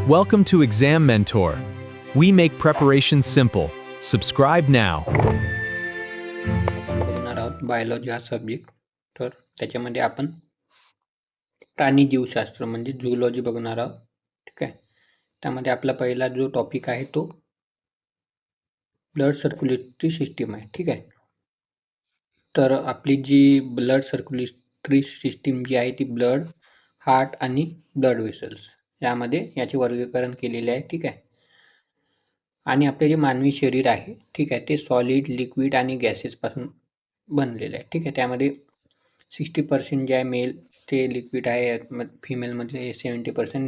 Welcome to Exam Mentor. We make preparation simple. Subscribe now. बघणार आहोत biology हा subject. तर त्याच्यामध्ये आपण प्राणी जीवशास्त्र म्हणजे झूलॉजी बघणार आहोत. ठीक आहे. त्यामध्ये आपला पहिला जो टॉपिक आहे तो ब्लड सर्क्युलेटरी सिस्टीम आहे. ठीक आहे. तर आपली जी ब्लड सर्क्युलेटरी सिस्टीम जी आहे ती ब्लड, हार्ट आणि ब्लड वेसल्स यामध्ये याचे वर्गीकरण केलेले आहे. ठीक आहे. आणि आपले जे मानवी शरीर आहे, ठीक आहे, ते सॉलिड, लिक्विड आणि गॅसेस पासून बनलेलं आहे. ठीक आहे. त्यामध्ये 60% जे आहे मेल ते लिक्विड आहे, फिमेलमध्ये 70%,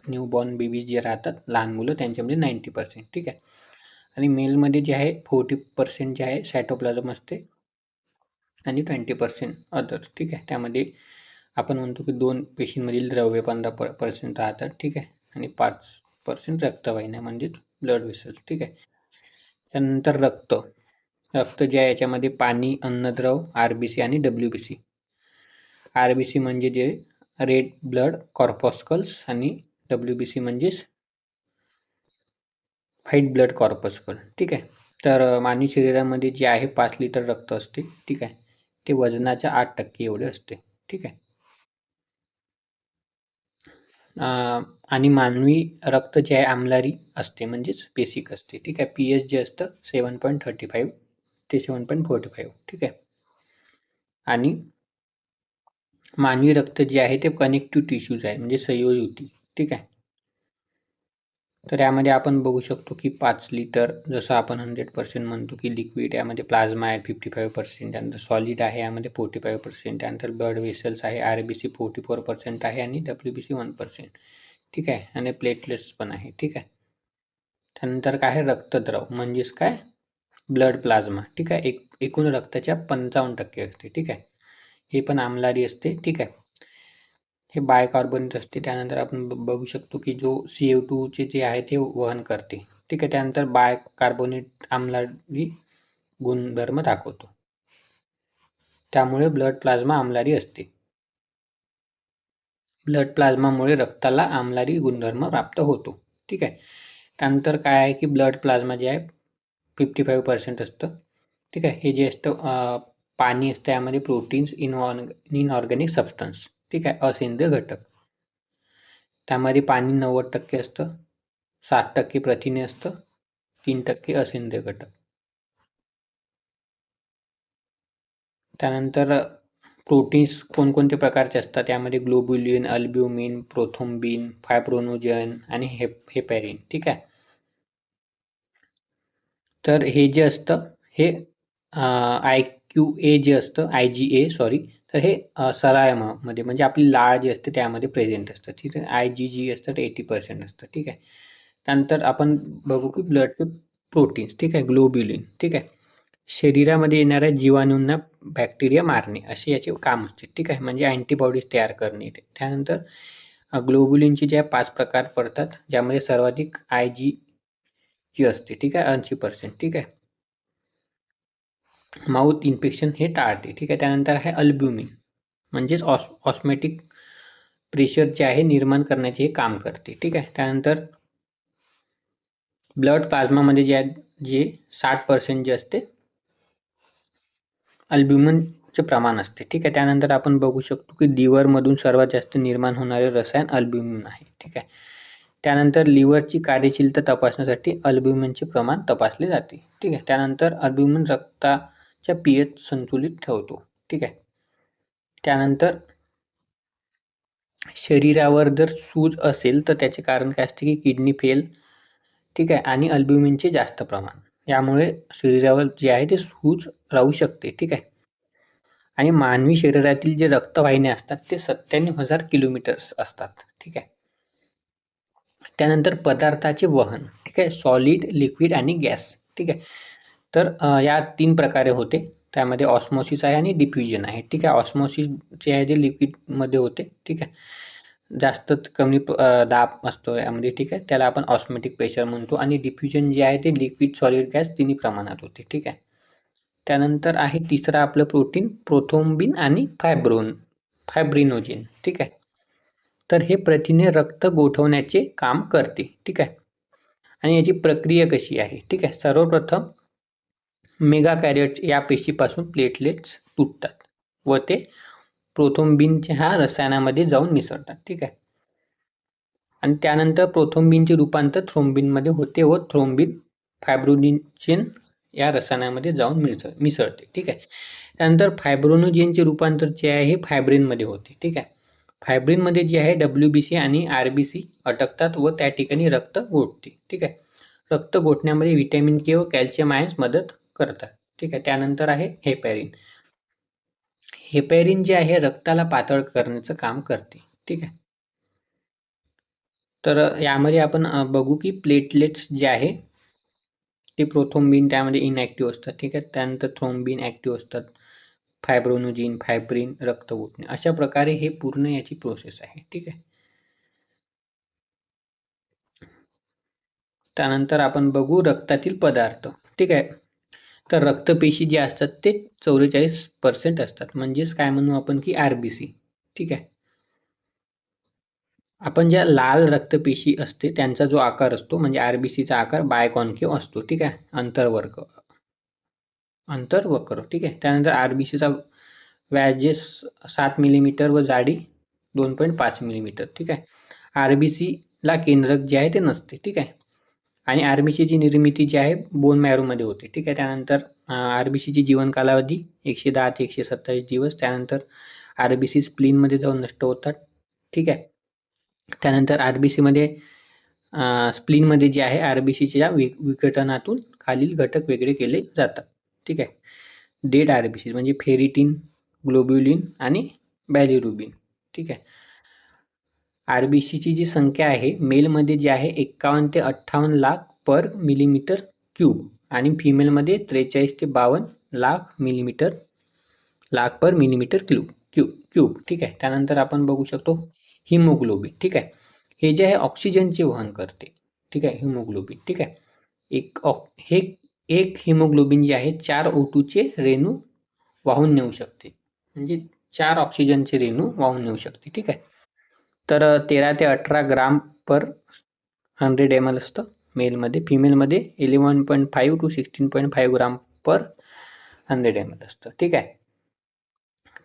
न्यूबॉर्न बेबीज जे राहतात लहान मुलं त्यांच्यामध्ये 90%. ठीक आहे. आणि मेलमध्ये जे आहे 40% जे आहे सायटोप्लाझम असते आणि 20% अदर. ठीक आहे. त्यामध्ये आपण म्हणतो की 2 पेशींमधील द्रव्य 15% राहतात. ठीक आहे. आणि 5% रक्तवाहिन्या म्हणजेच ब्लड वेसल. ठीक आहे. त्यानंतर रक्त जे आहे याच्यामध्ये पाणी, अन्नद्रव, आरबीसी आणि डब्ल्यूबीसी. आरबीसी म्हणजे जे रेड ब्लड कॉर्पस्कल्स आणि डब्ल्यूबीसी म्हणजेच व्हाईट ब्लड कॉर्पस्कल. ठीक आहे. तर मानवी शरीरामध्ये जे आहे 5 लिटर रक्त असते. ठीक आहे. ते वजनाच्या 8% एवढे असते. ठीक आहे. आणि मानवी रक्त जे आहे आम्लारी असते म्हणजेच बेसिक असते. ठीक आहे. पीएच जे असतं 7.35 ते 7.45. ठीक आहे. आणि मानवी रक्त जे आहे ते कनेक्टिव्ह टिश्यूज आहे म्हणजे संयोजी. ठीक आहे. तर यामध्ये आपण बघू शकतो की 5 लिटर, जसं आपण 100% म्हणतो की लिक्विड, यामध्ये प्लाझ्मा आहे 55%, त्यानंतर सॉलिड आहे यामध्ये 45%, त्यानंतर ब्लड वेसल्स आहे, आरबीसी 44% आहे आणि डब्ल्यूबीसी 1%. ठीक आहे. आणि प्लेटलेट्स पण आहे. ठीक आहे. त्यानंतर काय आहे रक्तद्रव म्हणजेच काय ब्लड प्लाझ्मा. ठीक आहे. एकूण रक्ताच्या 55% असते. ठीक आहे. हे पण आम्लारी असते. ठीक आहे. हे बायकार्बोनेट असते. त्यानंतर आपण बघू शकतो की जो CO2 चे जे आहे ते वहन करते. ठीक आहे. त्यानंतर बायकार्बोनेट आम्लारी गुणधर्म दाखवतो. त्यामुळे ब्लड प्लाझ्मा आम्लारी असते. ब्लड प्लाझ्मामुळे रक्ताला आम्लारी गुणधर्म प्राप्त होतो. ठीक आहे. त्यानंतर काय आहे की ब्लड प्लाझ्मा जे आहे 55% असतं. ठीक आहे. हे जे असतं पाणी असतं, यामध्ये प्रोटीन्स, इनऑर्गॅनिक सबस्टन्स. ठीक आहे. असेंद्रिय घटक. त्यामध्ये पाणी 90% असतं, 60% प्रथिने असतं, 3% असेंद्रिय घटक. त्यानंतर प्रोटीन्स कोणकोणते प्रकारचे असतात, त्यामध्ये ग्लोब्युलिन, अल्ब्युमिन, प्रोथ्रोम्बिन, फायब्रोनोजन आणि हेपॅरिन. ठीक आहे. तर हे जे असतं हे IQA जे असतं, IgA सॉरी, तर हे सलायमामध्ये म्हणजे आपली लाळ जी असते त्यामध्ये प्रेझेंट असतं. ठीक आहे. IgG असतं 80% असतं. ठीक आहे. त्यानंतर आपण बघू की ब्लडचे प्रोटीन्स. ठीक आहे. ग्लोब्युलिन. ठीक आहे. शरीरामध्ये येणाऱ्या जीवाणूंना बॅक्टेरिया मारणे असे याचे काम असते. ठीक आहे. म्हणजे अँटीबॉडीज तयार करणे. त्यानंतर ग्लोब्युलिनचे जे 5 प्रकार पडतात, ज्यामध्ये सर्वाधिक IgG असते. ठीक आहे. 80%. ठीक आहे. माउथ इन्फेक्शन हे टाळते. ठीक आहे. त्यानंतर आहे अल्ब्युमिन म्हणजेच ऑस्मॅटिक प्रेशर जे आहे निर्माण करण्याचे हे काम करते. ठीक आहे. त्यानंतर ब्लड प्लाझ्मामध्ये जे 60% जे असते अल्ब्युमिनचे प्रमाण असते. ठीक आहे. त्यानंतर आपण बघू शकतो की लिव्हरमधून सर्वात जास्त निर्माण होणारे रसायन अल्ब्युमिन आहे. ठीक आहे. त्यानंतर लिव्हरची कार्यशीलता तपासण्यासाठी अल्ब्युमिनचे प्रमाण तपासले जाते. ठीक आहे. त्यानंतर अल्ब्युमिन रक्ताच्या पीएच संतुलित ठेवतो. ठीक आहे. त्यानंतर शरीरावर जर सूज असेल तर त्याचे कारण काय असते की किडनी फेल. ठीक आहे. आणि अल्ब्युमिनचे जास्त प्रमाण, यामुळे शरीरावर जे आहे ते सूज राहू शकते. ठीक आहे. आणि मानवी शरीरातील जे रक्तवाहिन्या असतात ते 97,000 किलोमीटर्स असतात. ठीक आहे. त्यानंतर पदार्थाचे वहन. ठीक आहे. सॉलिड, लिक्विड आणि गॅस. ठीक आहे. तर या 3 प्रकारे होते. त्यामध्ये ऑस्मोसिस आहे आणि डिफ्युजन आहे. ठीक आहे. ऑस्मोसिस जे आहे ते लिक्विडमध्ये होते. ठीक आहे. जास्त कमी दाब असतो यामध्ये. ठीक आहे. त्याला आपण ऑस्मॅटिक प्रेशर म्हणतो. आणि डिफ्युजन जे आहे ते लिक्विड, सॉलिड, गॅस तिन्ही प्रमाणात होते. ठीक आहे. त्यानंतर आहे तिसरं आपलं प्रोटीन प्रोथ्रोम्बिन आणि फायब्रिनोजेन. ठीक आहे. तर हे प्रथिने रक्त गोठवण्याचे काम करते. ठीक आहे. आणि याची प्रक्रिया कशी आहे? ठीक आहे. सर्वप्रथम मेगाकॅरियोट्स या पेशीपासून प्लेटलेट्स तुटतात व ते प्रोथ्रोम्बिनच्या ह्या रसायनामध्ये जाऊन मिसळतात. ठीक आहे. आणि त्यानंतर प्रोथ्रोम्बिनचे रूपांतर थ्रोम्बिनमध्ये होते व थ्रोम्बिन फायब्रोनिजेन या रसायनामध्ये जाऊन मिसळते. ठीक आहे. त्यानंतर फायब्रोनोजेनचे रूपांतर जे आहे हे फायब्रिनमध्ये होते. ठीक आहे. फायब्रिनमध्ये जे आहे WBC आणि RBC अटकतात व त्या ठिकाणी रक्त गोठते. ठीक आहे. रक्त गोठण्यामध्ये व्हिटॅमिन के व कॅल्शियम आयन्स मदत करतात. ठीक आहे. त्यानंतर आहे हेपॅरिन. हेपॅरिन जे आहे रक्ताला पातळ करण्याचं काम करते. ठीक आहे. तर यामध्ये आपण बघू की प्लेटलेट्स जे आहे ते प्रोथ्रोम्बिन त्यामध्ये इनॅक्टिव्ह असतात. ठीक आहे. त्यानंतर थ्रोम्बिन ॲक्टिव्ह असतात. फायब्रोनोजिन, फायब्रिन, रक्त गोठणे अशा प्रकारे हे पूर्ण याची प्रोसेस आहे. ठीक आहे. त्यानंतर आपण बघू रक्तातील पदार्थ. ठीक आहे. तर रक्तपेशी जे असतात ते 44% असतात. म्हणजेच काय म्हणू आपण की RBC. ठीक आहे. आपण ज्या लाल रक्तपेशी असते त्यांचा जो आकार असतो म्हणजे RBCचा आकार बायकॉन्केव्ह असतो. ठीक आहे. अंतर्वक्र. ठीक आहे. त्यानंतर RBCचा व्यास 7 मिलीमीटर व जाडी 2.5 मिलीमीटर. ठीक आहे. RBCला केंद्रक जे आहे ते नसते. ठीक आहे. आणि RBCची निर्मिती जी आहे बोन मॅरोमध्ये होते. ठीक आहे. त्यानंतर RBCची जीवन कालावधी 110 ते 127 दिवस. त्यानंतर RBC स्प्लीनमध्ये जाऊन नष्ट होतात. ठीक आहे. त्यानंतर RBCमध्ये स्प्लीनमध्ये जे आहे RBCच्या विघटनातून खालील घटक वेगळे केले जातात. ठीक आहे. डेड RBC म्हणजे फेरिटिन, ग्लोब्युलिन आणि बॅलिरुबिन. ठीक आहे. RBCची जी संख्या आहे मेलमध्ये जी आहे 51 ते 58 लाख पर मिलीमीटर क्यूब आणि फिमेलमध्ये 43 ते 52 लाख पर मिलीमीटर क्यूब. ठीक आहे. त्यानंतर आपण बघू शकतो हिमोग्लोबिन. ठीक आहे. हे जे आहे ऑक्सिजनचे वहन करते. ठीक आहे. हिमोग्लोबिन. ठीक आहे. एक हिमोग्लोबिन जे आहे 4 O2चे रेणू वाहून नेऊ शकते. म्हणजे 4 ऑक्सिजनचे रेणू वाहून नेऊ शकते. ठीक आहे. तर 13 ते 18 ग्राम पर 100 ml असतं मेलमध्ये. फिमेलमध्ये 11.5 to 16.5 ग्राम पर 100 ml असतं. ठीक आहे.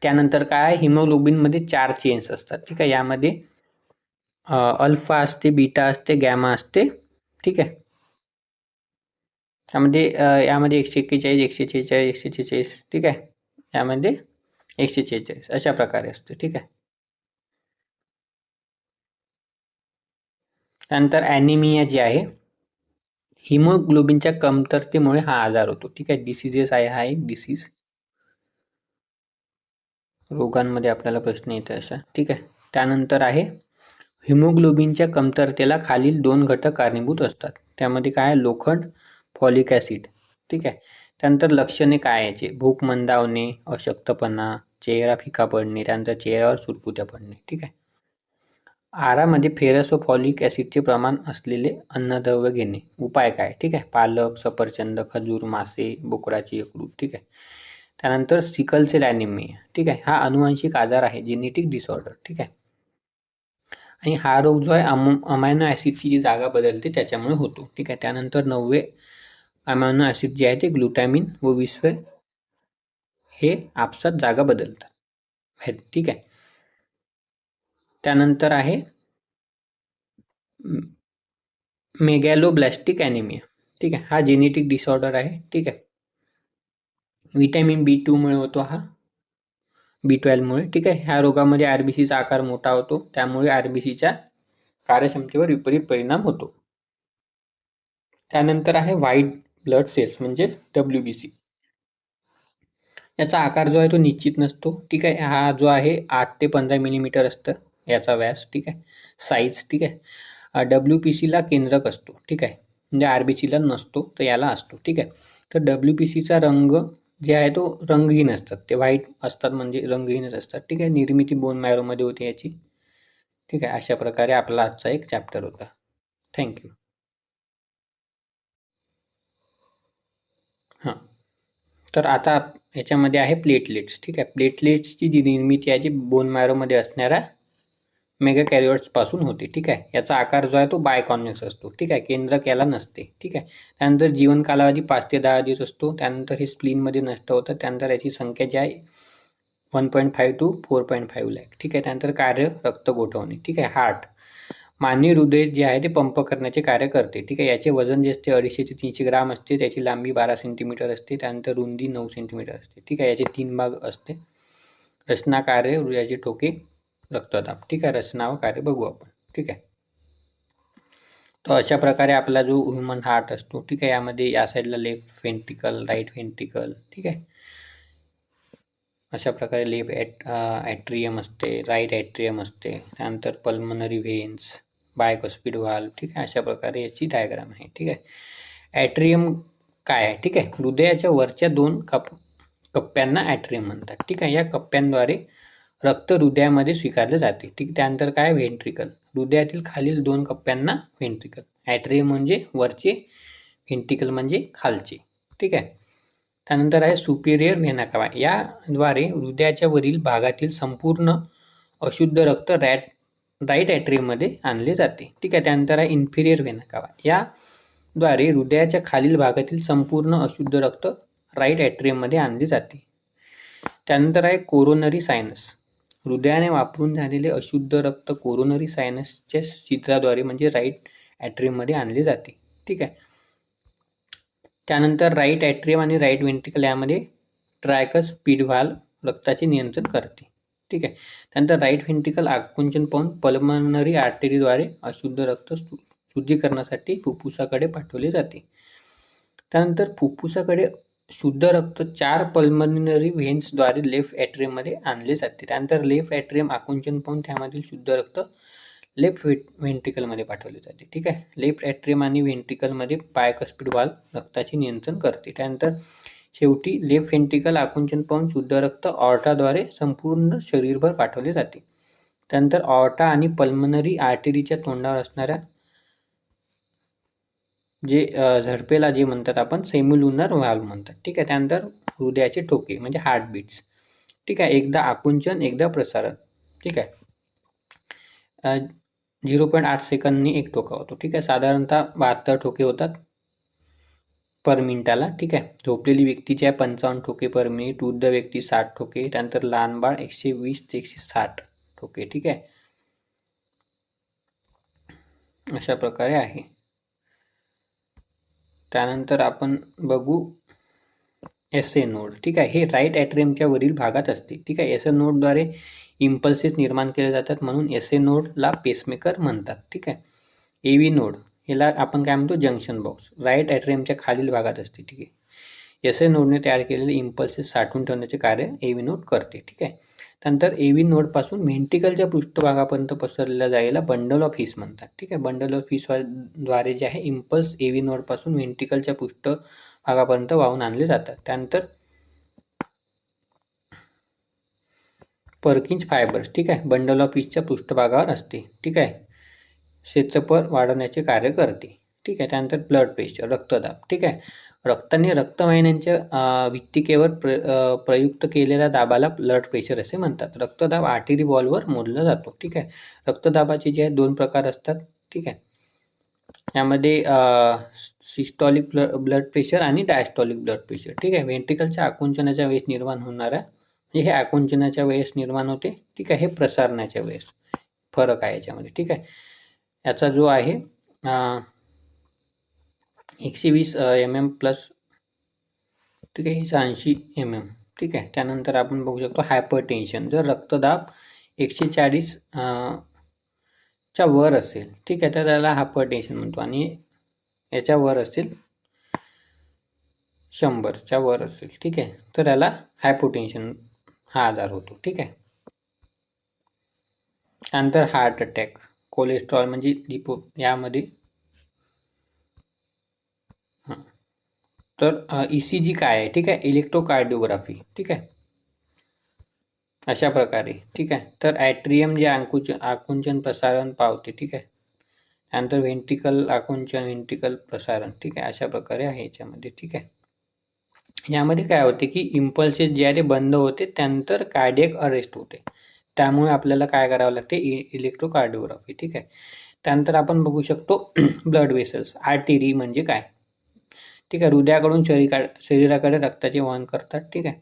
त्यानंतर काय हिमोग्लोबिनमध्ये 4 चेन्स असतात. ठीक आहे. यामध्ये अल्फा असते, बीटा असते, गॅमा असते. ठीक आहे. यामध्ये 141, 146, 146. ठीक आहे. यामध्ये 146 अशा प्रकारे असते. ठीक आहे. त्यानंतर ॲनिमिया जे आहे हिमोग्लोबिनच्या कमतरतेमुळे हा आजार होतो. ठीक आहे. डिसीजेस आहे हा एक डिसीज. रोगांमध्ये आपल्याला प्रश्न येतो अशा. ठीक आहे. त्यानंतर आहे हिमोग्लोबिनच्या कमतरतेला खालील 2 घटक कारणीभूत असतात. त्यामध्ये काय लोखंड, फॉलिक ॲसिड. ठीक आहे. त्यानंतर लक्षणे काय याचे भूक मंदावणे, अशक्तपणा, चेहरा फिका पडणे, त्यानंतर चेहऱ्यावर सुरकुत्या पडणे. ठीक आहे. आहारामध्ये फेरस व फॉलिक ॲसिडचे प्रमाण असलेले अन्नद्रव्य घेणे. उपाय काय? ठीक आहे. पालक, सफरचंद, खजूर, मासे, बोकडाचे यकृत. ठीक आहे. त्यानंतर सिकल सेल ॲनिमिया. ठीक आहे. हा अनुवांशिक आजार आहे, जेनेटिक डिसऑर्डर. ठीक आहे. आणि हा रोग जो आहे अमायनो ॲसिडची जी जागा बदलते त्याच्यामुळे होतो. ठीक आहे. त्यानंतर 90 अमायनो ॲसिड जे आहे ते ग्लुटामिन व 20 हे आपसात जागा बदलतात. ठीक आहे. त्यानंतर आहे मेगॅलोब्लास्टिक ॲनिमिया. ठीक आहे. हा जेनेटिक डिसऑर्डर आहे. ठीक आहे. व्हिटॅमिन B2 मुळे होतो हा, B12 मुळे. ठीक आहे. ह्या रोगामध्ये RBCचा आकार मोठा होतो, त्यामुळे RBCच्या कार्यक्षमतेवर विपरीत परिणाम होतो. त्यानंतर आहे व्हाईट ब्लड सेल्स म्हणजे WBC. याचा आकार जो आहे तो निश्चित नसतो. ठीक आहे. हा जो आहे 8 ते 15 मिलीमीटर असतं याचा व्यास. ठीक आहे. साईज. ठीक आहे. WBCला केंद्रक असतो. ठीक आहे. म्हणजे RBCला नसतो तर याला असतो. ठीक आहे. तर WBCचा रंग जे आहे तो रंगहीन असतात. ते व्हाईट असतात म्हणजे रंगहीनच असतात. ठीक आहे. निर्मिती बोन मॅरोमध्ये होते याची. ठीक आहे. अशा प्रकारे आपला आजचा एक चॅप्टर होता. थँक्यू. हां. तर आता याच्यामध्ये आहे प्लेटलेट्स. ठीक आहे. प्लेटलेट्सची जी निर्मिती आहे जी बोन मॅरोमध्ये असणाऱ्या मेगा कॅरिओट्सपासून होते. ठीक आहे. याचा आकार जो आहे तो बायकॉन्व्हेक्स असतो. ठीक आहे. केंद्रक याला नसते. ठीक आहे. त्यानंतर जीवन कालावधी 5 ते 10 दिवस असतो. त्यानंतर हे स्प्लीनमध्ये नष्ट होतं. त्यानंतर याची संख्या जी आहे 1.5 to 4.5 लाख. ठीक आहे. त्यानंतर कार्य रक्त गोठवणे. ठीक आहे. हार्ट, मानवी हृदय जे आहे ते पंप करण्याचे कार्य करते. ठीक आहे. याचे वजन जे असते 250 ते 300 ग्राम असते. त्याची लांबी 12 सेंटीमीटर असते. त्यानंतर रुंदी 9 सेंटीमीटर असते. ठीक आहे. याचे 3 भाग असते. रचना, कार्य, हृदयाचे ठोके, रक्तदाब. ठीक आहे. रचना व कार्य बघू आपण. ठीक आहे. तर अशा प्रकारे आपला जो ह्युमन हार्ट असतो. ठीक आहे. यामध्ये या साईडला लेफ्ट व्हेंट्रिकल, राईट व्हेंट्रिकल. ठीक आहे. अशा प्रकारे लेफ्ट ॲट्रियम असते, राईट ॲट्रियम असते. त्यानंतर पल्मनरी व्हेन्स, बायकॉस्पिड व्हाल्व. ठीक आहे. अशा प्रकारे याची डायग्राम आहे. ठीक आहे. ॲट्रियम काय आहे? ठीक आहे. हृदयाच्या वरच्या 2 कप्प्यांना ॲट्रियम म्हणतात. ठीक आहे. या कप्प्यांद्वारे रक्त हृदयामध्ये स्वीकारले जाते. ठीक. त्यानंतर काय? व्हेंट्रिकल, हृदयातील खालील 2 कप्प्यांना व्हेंट्रिकल. ॲट्रियम म्हणजे वरचे, व्हेंट्रिकल म्हणजे खालचे. ठीक आहे. त्यानंतर आहे सुपिरियर व्हेना कावा. याद्वारे हृदयाच्या वरील भागातील संपूर्ण अशुद्ध रक्त राईट ॲट्रियममध्ये आणले जाते. ठीक आहे. त्यानंतर आहे इन्फिरियर व्हेना कावा. याद्वारे हृदयाच्या खालील भागातील संपूर्ण अशुद्ध रक्त राईट ॲट्रियममध्ये आणले जाते. त्यानंतर आहे कोरोनरी सायनस. हृदयाने वापरून झालेले अशुद्ध रक्त कोरोनरी सायनसच्या छिद्राद्वारे म्हणजे राईट ॲट्रियममध्ये आणले जाते. ठीक आहे. त्यानंतर राईट ॲट्रियम आणि राईट व्हेंट्रिकल यामध्ये ट्रायकस्पिड व्हाल्व रक्ताचे नियंत्रण करते. ठीक आहे. त्यानंतर राईट व्हेंट्रिकल आकुंचन पाहून पल्मनरी आर्टरीद्वारे अशुद्ध रक्त शुद्धीकरणासाठी फुफ्फुसाकडे पाठवले जाते. त्यानंतर फुफ्फुसाकडे शुद्ध रक्त 4 पल्मनरी व्हेन्सद्वारे लेफ्ट ॲट्रियममध्ये आणले जाते. त्यानंतर लेफ्ट ॲट्रियम आकुंचन पाहून त्यामधील शुद्ध रक्त लेफ्ट व्हेंट्रिकलमध्ये पाठवले जाते. ठीक आहे. लेफ्ट ॲट्रियम आणि व्हेंट्रिकलमध्ये बायकस्पिड व्हाल्व रक्ताचे नियंत्रण करते. त्यानंतर शेवटी लेफ्ट व्हेंट्रिकल आकुंचन पाहून शुद्ध रक्त ऑर्टाद्वारे संपूर्ण शरीरभर पाठवले जाते. त्यानंतर ऑर्टा आणि पल्मनरी आर्टरीच्या तोंडावर असणाऱ्या जे झडपेला जे म्हणतात आपण सेम्युलुनर व्हाल्व म्हणतात. ठीक आहे. त्यानंतर हृदयाचे ठोके म्हणजे हार्टबीट्स. ठीक आहे. एकदा आकुंचन, एकदा प्रसारण. ठीक आहे. 0.8 सेकंदनी एक ठोका होतो. ठीक आहे. साधारणतः 72 ठोके होतात पर मिनिटाला. ठीक आहे. झोपलेली व्यक्तीची आहे 55 ठोके पर मिनिट, वृद्ध व्यक्ती 60 ठोके, त्यानंतर लहान बाळ 120 ते 160 ठोके. ठीक आहे. अशा प्रकारे आहे. त्यानंतर आपण बघू एसए नोड. ठीक आहे. हे राईट ॲट्रियमच्या वरील भागात असते. ठीक आहे. एसए नोडद्वारे इम्पल्सेस निर्माण केले जातात म्हणून एसए नोडला पेसमेकर म्हणतात. ठीक आहे. एव्ही नोड याला आपण काय म्हणतो? Junction box. राईट ॲट्रियमच्या खालील भागात असते. ठीक आहे. एसए नोडने तयार केलेले इम्पल्सेस साठवून ठेवण्याचे कार्य एव्ही नोड करते. ठीक आहे. त्यानंतर एव्ही नोडपासून व्हेंट्रिकलच्या पृष्ठभागापर्यंत पसरलेल्या जागेला बंडल ऑफ हिस म्हणतात. ठीक आहे. बंडल ऑफ हिसद्वारे जे आहे इम्पल्स एव्ही नोडपासून व्हेंट्रिकलच्या पृष्ठभागापर्यंत वाहून आणले जातात. त्यानंतर पर्किन्स फायबर्स. ठीक आहे. बंडल ऑफ हिसच्या पृष्ठभागावर असते. ठीक आहे. क्षेत्रफळ वाढवण्याचे कार्य करते. ठीक आहे. त्यानंतर ब्लड प्रेशर, रक्तदाब. ठीक आहे. रक्ताने रक्तवाहिन्यांच्या भित्तिकेवर प्रयुक्त केलेल्या दाबाला ब्लड प्रेशर असे म्हणतात. रक्तदाब आर्टरी वॉलवर मोजला जातो. ठीक आहे. रक्तदाबाचे जे आहे 2 प्रकार असतात. ठीक आहे. यामध्ये सिस्टॉलिक ब्लड प्रेशर आणि डायस्टॉलिक ब्लड प्रेशर. ठीक आहे. व्हेंट्रिकलच्या आकुंचनाच्या वेळेस निर्माण होणारा म्हणजे हे आकुंचनाच्या वेळेस निर्माण होते. ठीक आहे. हे प्रसारणाच्या वेळेस फरक आहे याच्यामध्ये. ठीक आहे. याचा जो आहे 120 mm प्लस. ठीक आहे. 80 mm. ठीक आहे. त्यानंतर आपण बघू शकतो हायपरटेन्शन. जर रक्तदाब 140 च्या वर असेल. ठीक आहे. तर त्याला हायपरटेन्शन म्हणतो आणि याच्या वर असेल 100च्या वर असेल. ठीक आहे. तर याला हायपोटेन्शन हा आजार होतो. ठीक आहे. त्यानंतर हार्ट अटॅक, कोलेस्ट्रॉल म्हणजे यामध्ये तर ECG काय आहे? ठीक आहे. इलेक्ट्रोकार्डिओग्राफी. ठीक आहे. अशा प्रकारे. ठीक आहे. तर ॲट्रियम जे आकुंचन प्रसारण पावते. ठीक आहे. त्यानंतर व्हेंट्रिकल आकुंचन, व्हेंट्रिकल प्रसारण. ठीक आहे. अशा प्रकारे आहे याच्यामध्ये. ठीक आहे. यामध्ये काय होते की इम्पल्सेस जे आहे ते बंद होते, त्यानंतर कार्डियक अरेस्ट होते. त्यामुळे आपल्याला काय करावं लागते, इलेक्ट्रोकार्डिओग्राफी. ठीक आहे. त्यानंतर आपण बघू शकतो ब्लड वेसल्स. आर्टरी म्हणजे काय? ठीक आहे. हृदयाकडून शरीराकडे रक्ताचे वहन करतात. ठीक आहे.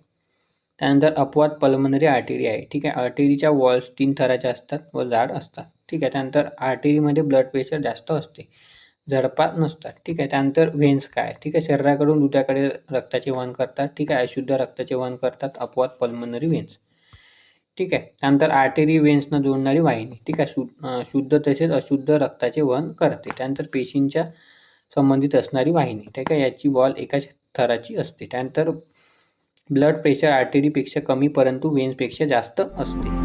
त्यानंतर अपवाद पल्मनरी आर्टरी आहे. ठीक आहे. आर्टरीच्या वॉल्स 3 थराच्या असतात व जाड असतात. ठीक आहे. त्यानंतर आर्टरीमध्ये ब्लड प्रेशर जास्त असते, झडपात नसतात. ठीक आहे. त्यानंतर व्हेन्स काय? ठीक आहे. शरीराकडून हृदयाकडे रक्ताचे वहन करतात. ठीक आहे. अशुद्ध रक्ताचे वहन करतात, अपवाद पल्मनरी व्हेन्स. ठीक आहे. त्यानंतर आर्टरी व्हेन्सना जोडणारी वाहिनी. ठीक आहे. शुद्ध तसेच अशुद्ध रक्ताचे वहन करते. त्यानंतर पेशींच्या संबंधित असणारी वाहिनी. ठीक आहे. याची वॉल एकाच थराची असते. त्यानंतर ब्लड प्रेशर आर्टरीपेक्षा कमी परंतु व्हेन्सपेक्षा जास्त असते.